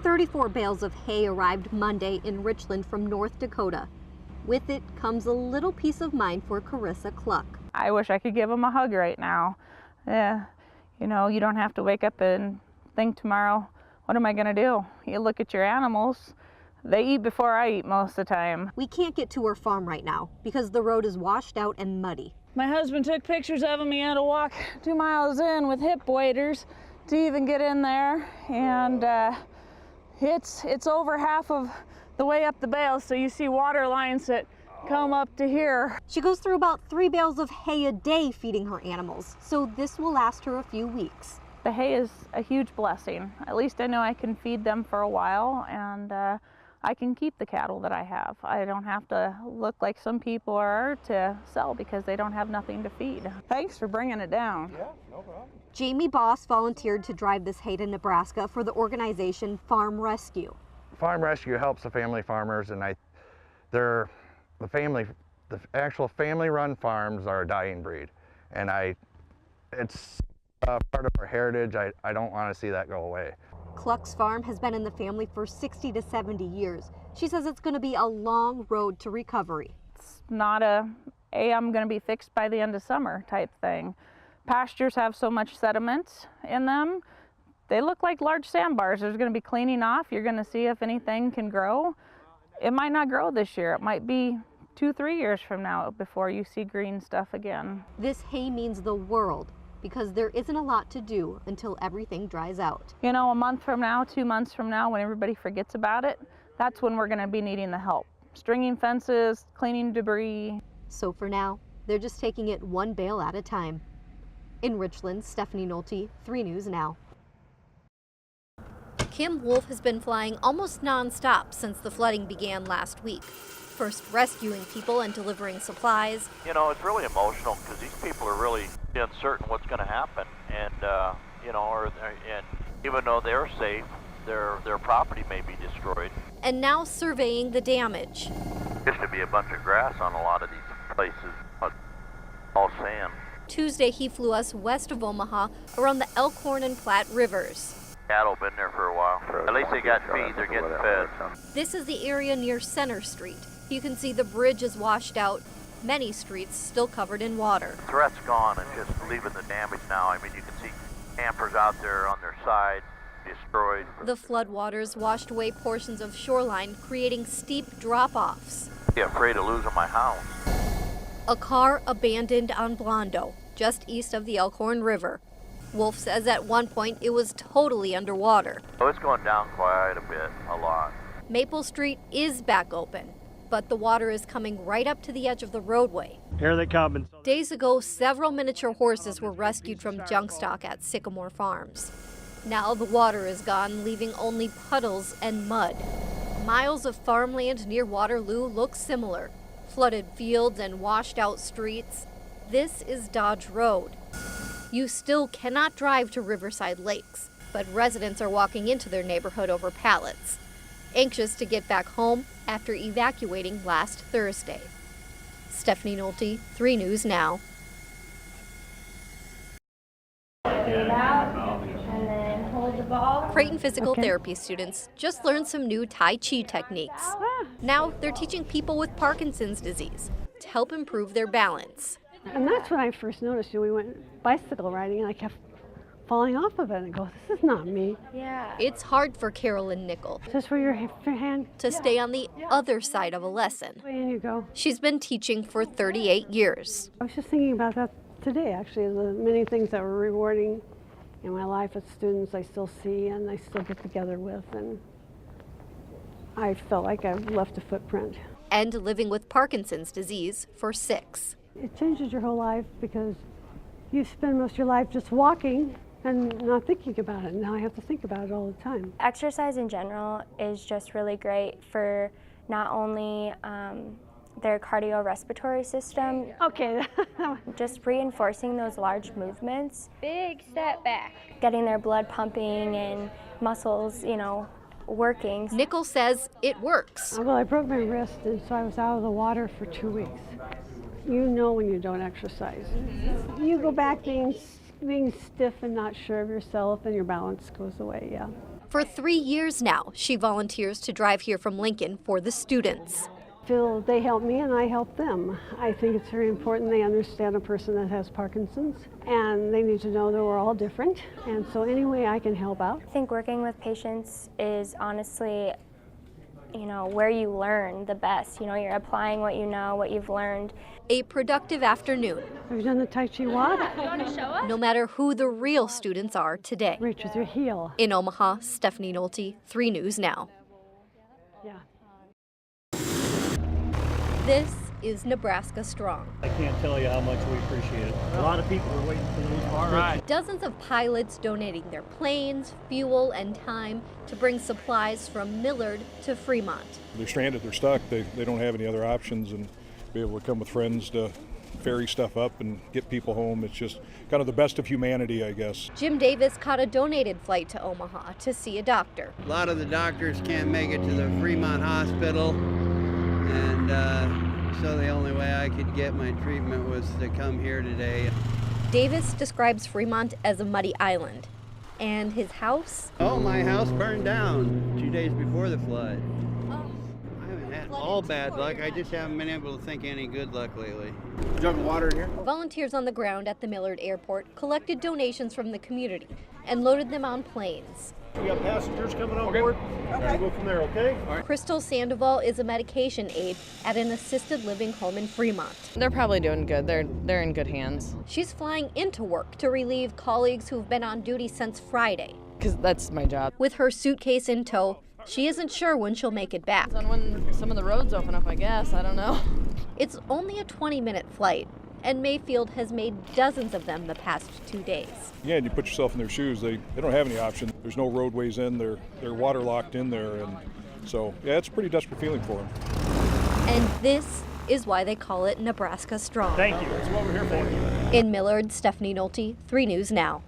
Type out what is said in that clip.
34 bales of hay arrived Monday in Richland from North Dakota. With it comes a little peace of mind for Carissa Cluck. I wish I could give them a hug right now. You know, you don't have to wake up and think tomorrow, what am I going to do? You look at your animals, they eat before I eat most of the time. We can't get to her farm right now because the road is washed out and muddy. My husband took pictures of him. He had to walk 2 miles in with hip waders to even get in there, and it's over half of the way up the bales, so you see water lines that come up to here. She goes through about 3 bales of hay a day feeding her animals, so this will last her a few weeks. The hay is a huge blessing. At least I know I can feed them for a while, and I can keep the cattle that I have. I don't have to look like some people are to sell because they don't have nothing to feed. Thanks for bringing it down. Yeah, no problem. Jamie Boss volunteered to drive this hay to Nebraska for the organization Farm Rescue. Farm Rescue helps the family farmers, and the actual family-run farms are a dying breed, and it's part of our heritage. I don't want to see that go away. Cluck's farm has been in the family for 60 to 70 years. She says it's going to be a long road to recovery. It's not I'm going to be fixed by the end of summer type thing. Pastures have so much sediment in them. They look like large sandbars. There's going to be cleaning off. You're going to see if anything can grow. It might not grow this year. It might be 2-3 years from now before you see green stuff again. This hay means the world because there isn't a lot to do until everything dries out. You know, a month from now, 2 months from now, when everybody forgets about it, that's when we're going to be needing the help. Stringing fences, cleaning debris. So for now, they're just taking it 1 bale at a time. In Richland, Steffani Nolte, 3 News Now. Kim Wolf has been flying almost non-stop since the flooding began last week. First rescuing people and delivering supplies. You know, it's really emotional because these people are really uncertain what's going to happen, and and even though they're safe, their property may be destroyed. And now surveying the damage. Used to be a bunch of grass on a lot of these places, but all sand. Tuesday, he flew us west of Omaha around the Elkhorn and Platte rivers. Cattle been there for a while. At least they got feed, they're getting fed. This is the area near Center Street. You can see the bridge is washed out, many streets still covered in water. The threat's gone and just leaving the damage now. I mean, you can see campers out there on their side, destroyed. The floodwaters washed away portions of shoreline, creating steep drop-offs. I'm afraid of losing my house. A car abandoned on Blondo, just east of the Elkhorn River. Wolf says at one point it was totally underwater. Oh, it's going down quite a bit, a lot. Maple Street is back open, but the water is coming right up to the edge of the roadway. Here they come. Days ago, several miniature horses were rescued from junk stock at Sycamore Farms. Now the water is gone, leaving only puddles and mud. Miles of farmland near Waterloo look similar. Flooded fields and washed out streets. This is Dodge Road. You still cannot drive to Riverside Lakes, but residents are walking into their neighborhood over pallets, anxious to get back home after evacuating last Thursday. Steffani Nolte, 3 News Now. Creighton physical therapy students just learned some new Tai Chi techniques. Now they're teaching people with Parkinson's disease to help improve their balance. And that's when I first noticed, we went bicycle riding and I kept falling off of it and go, this is not me. Yeah. It's hard for Carolyn Nickel. Just where your hand to stay on the other side of a lesson. And you go. She's been teaching for 38 years. I was just thinking about that today, actually, the many things that were rewarding in my life as students I still see and I still get together with, and I felt like I've left a footprint. And living with Parkinson's disease for 6. It changes your whole life because you spend most of your life just walking and not thinking about it. Now I have to think about it all the time. Exercise in general is just really great for not only their cardiorespiratory system. Okay. Just reinforcing those large movements. Big step back. Getting their blood pumping and muscles, working. Nickel says it works. Well, I broke my wrist, and so I was out of the water for 2 weeks. You know when you don't exercise. Mm-hmm. You go back being stiff and not sure of yourself, and your balance goes away, yeah. For 3 years now, she volunteers to drive here from Lincoln for the students. Feel they help me and I help them. I think it's very important they understand a person that has Parkinson's, and they need to know that we're all different. And so any way I can help out. I think working with patients is honestly, where you learn the best. You're applying what you know, what you've learned. A productive afternoon. Have you done the Tai Chi walk? You want to show us? No matter who the real students are today. Reach with your heel. In Omaha, Steffani Nolte, 3 News Now. Yeah. This is Nebraska Strong. I can't tell you how much we appreciate it. A lot of people are waiting for those. All right. Dozens of pilots donating their planes, fuel, and time to bring supplies from Millard to Fremont. They're stranded, they're stuck, they don't have any other options, and be able to come with friends to ferry stuff up and get people home. It's just kind of the best of humanity, I guess. Jim Davis caught a donated flight to Omaha to see a doctor. A lot of the doctors can't make it to the Fremont hospital, and so the only way I could get my treatment was to come here today. Davis describes Fremont as a muddy island, and his house? Oh, my house burned down 2 days before the flood. I haven't had all bad luck. I just haven't been able to think any good luck lately. Jug of water in here? Volunteers on the ground at the Millard Airport collected donations from the community and loaded them on planes. We got passengers coming on board. Okay. We'll go from there, okay? Crystal Sandoval is a medication aide at an assisted living home in Fremont. They're probably doing good. They're in good hands. She's flying into work to relieve colleagues who've been on duty since Friday. Because that's my job. With her suitcase in tow, she isn't sure when she'll make it back. And when some of the roads open up, I guess. I don't know. It's only a 20-minute flight, and Mayfield has made dozens of them the past 2 days. Yeah, and you put yourself in their shoes, they don't have any option. There's no roadways in, they're waterlocked in there, and so, yeah, it's a pretty desperate feeling for them. And this is why they call it Nebraska Strong. Thank you. That's what we're here for. In Millard, Steffani Nolte, 3 News Now.